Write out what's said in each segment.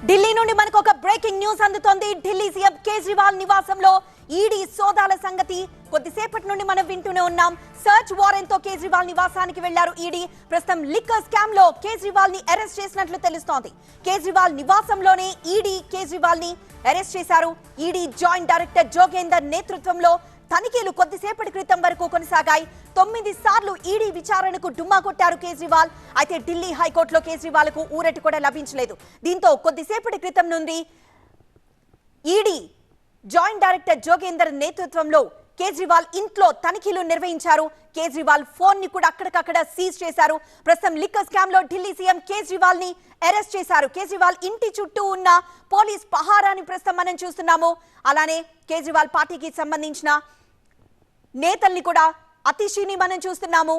ఢిల్లీ నుండి మనకు ఒక బ్రేకింగ్ న్యూస్ అందుతోంది. ఢిల్లీ సీఎం కేజ్రీవాల్ నివాసంలో ఈడీ సోదాల సంగతి కొద్దిసేపటి నుండి మనం వింటూనే ఉన్నాం. సర్చ్ వారెంట్ తో కేజ్రీవాల్ నివాసానికి వెళ్లారు ఈడీ. ప్రస్తుతం లిక్కర్ స్కామ్ లో కేజ్రీవాల్ ని అరెస్ట్ చేసినట్లు తెలుస్తోంది. కేజ్రీవాల్ నివాసంలోనే ఈడీ కేజ్రీవాల్ ని అరెస్ట్ చేశారు. ఈడీ జాయింట్ డైరెక్టర్ జోగేందర్ నేతృత్వంలో తనిఖీలు కొద్దిసేపటి క్రితం వరకు కొనసాగాయి. 9 సార్లు ఈడీ విచారణకు డుమ్మా కొట్టారు కేజ్రీవాల్. అయితే ఢిల్లీ హైకోర్టులో కేజ్రీవాల్ కు ఊరటి కూడా లభించలేదు. దీంతో కొద్దిసేపటి క్రితం నుండి ఈడీ జాయింట్ డైరెక్టర్ జోగేందర్ నేతృత్వంలో కేజ్రీవాల్ ఇంట్లో తనిఖీలు నిర్వహించారు. కేజ్రీవాల్ ఫోన్ ని కూడా అక్కడికక్కడ సీజ్ చేశారు. ప్రస్తుతం లిక్కర్ స్కామ్ లో ఢిల్లీ సీఎం కేజ్రీవాల్ ని అరెస్ట్ చేశారు. కేజ్రీవాల్ ఇంటి చుట్టూ ఉన్న పోలీస్ పహారాని ప్రస్తుతం మనం చూస్తున్నాము. అలానే కేజ్రీవాల్ పార్టీకి సంబంధించిన నేతల్ని కూడా అతిశీని మనం చూస్తున్నాము.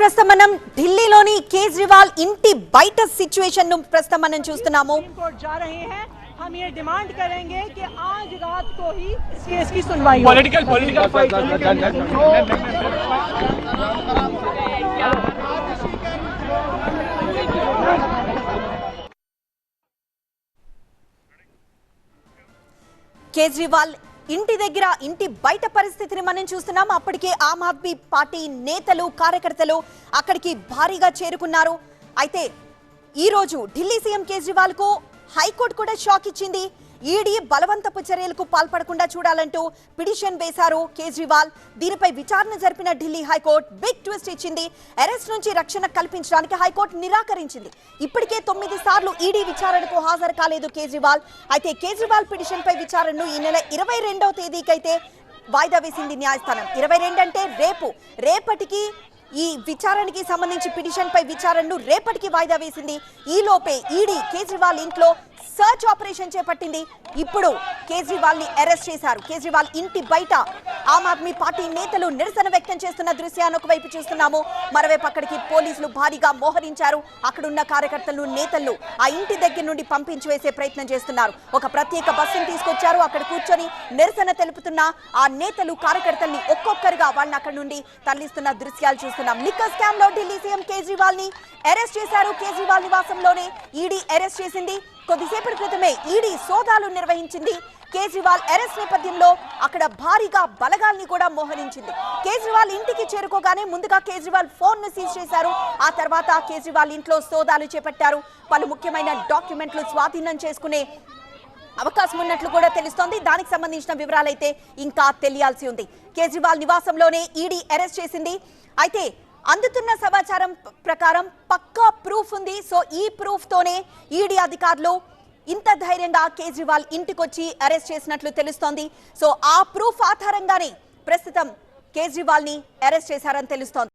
ప్రస్తుతం మనం ఢిల్లీలోని కేజ్రీవాల్ ఇంటి బయట సిచ్యువేషన్ ను ప్రస్తుతం మనం చూస్తున్నాము. हम ये डिमांड करेंगे कि आज रात को ही इस केस की सुनवाई हो। पॉलिटिकल फाइट కేజ్రీవాల్ ఇంటి దగ్గర ఇంటి బయట పరిస్థితిని మనం చూస్తున్నాం. అప్పటికే ఆమ్ ఆద్మీ పార్టీ నేతలు కార్యకర్తలు అక్కడికి భారీగా చేరుకున్నారు. అయితే ఈ రోజు ఢిల్లీ సీఎం కేజ్రీవాల్ కు హైకోర్టు కూడా షాక్ ఇచ్చింది. ఈడీ బలవంతపు చర్యలకు పాల్పడకుండా చూడాలంటూ పిటిషన్ వేశారు కేజ్రీవాల్. దీనిపై విచారణ జరిపిన ఢిల్లీ హైకోర్టు బిగ్ ట్విస్ట్ ఇచ్చింది. అరెస్ట్ నుంచి రక్షణ కల్పించడానికి హైకోర్టు నిరాకరించింది. ఇప్పటికే 9 సార్లు ఈడీ విచారణకు హాజరు కాలేదు కేజ్రీవాల్. అయితే కేజ్రీవాల్ పిటిషన్ పై విచారణను ఈ నెల 22వ తేదీకైతే వాయిదా వేసింది న్యాయస్థానం. 22 అంటే రేపటికి ఈ విచారణకి సంబంధించి పిటిషన్ పై విచారణను రేపటికి వాయిదా వేసింది. ఈ లోపే ఈడీ కేజ్రీవాల్ ఇంట్లో సర్చ్ ఆపరేషన్ చేపట్టింది. ఇప్పుడు కేజ్రీవాల్ ని అరెస్ట్ చేశారు. కేజ్రీవాల్ ఇంటి బయట ఆమ్ ఆద్మీ పార్టీ నేతలు నిరసన వ్యక్తం చేస్తున్న దృశ్యాన్ని ఒకవైపు చూస్తున్నాము. మరోవైపు అక్కడికి పోలీసులు భారీగా మోహరించారు. అక్కడున్న కార్యకర్తలు నేతలు ఆ ఇంటి దగ్గర నుండి పంపించి వేసే ప్రయత్నం చేస్తున్నారు. ఒక ప్రత్యేక బస్సును తీసుకొచ్చారు. అక్కడ కూర్చొని నిరసన తెలుపుతున్న ఆ నేతలు కార్యకర్తల్ని ఒక్కొక్కరుగా వాళ్ళని అక్కడ నుండి తరలిస్తున్న దృశ్యాలు చూస్తున్నాం. లిక్కర్ స్కామ్ లో ఢిల్లీ సీఎం కేజ్రీవాల్ ని అరెస్ట్ చేశారు. కేజ్రీవాల్ నివాసంలోనే ఈడీ అరెస్ట్ చేసింది. కొద్దిసేపటి క్రితమే ఈడీ సోదాలు నిర్వహించింది. కేజ్రీవాల్ అరెస్ట్ నేపథ్యంలో అక్కడ భారీగా బలగాల్ని కూడా మోహరించింది. కేజ్రీవాల్ ఇంటికి చేరుకోగానే ముందుగా కేజ్రీవాల్ ఫోన్ ను సీజ్ చేశారు. ఆ తర్వాత కేజ్రీవాల్ ఇంట్లో సోదాలు చేపట్టారు. పలు ముఖ్యమైన డాక్యుమెంట్లు స్వాధీనం చేసుకునే అవకాశం ఉన్నట్లు కూడా తెలుస్తోంది. దానికి సంబంధించిన వివరాలైతే ఇంకా తెలియాల్సి ఉంది. కేజ్రీవాల్ నివాసంలోనే ఈడీ అరెస్ట్ చేసింది. అయితే అందుతున్న సమాచారం ప్రకారం పక్కా ప్రూఫ్ ఉంది. సో ఈ ప్రూఫ్ తోనే ఈడీ అధికారులు ఇంత ధైర్యంగా కేజ్రీవాల్ ఇంటికొచ్చి అరెస్ట్ చేసినట్లు తెలుస్తోంది. సో ఆ ప్రూఫ్ ఆధారంగానే ప్రస్తుతం కేజ్రీవాల్ ని అరెస్ట్ చేశారని తెలుస్తోంది.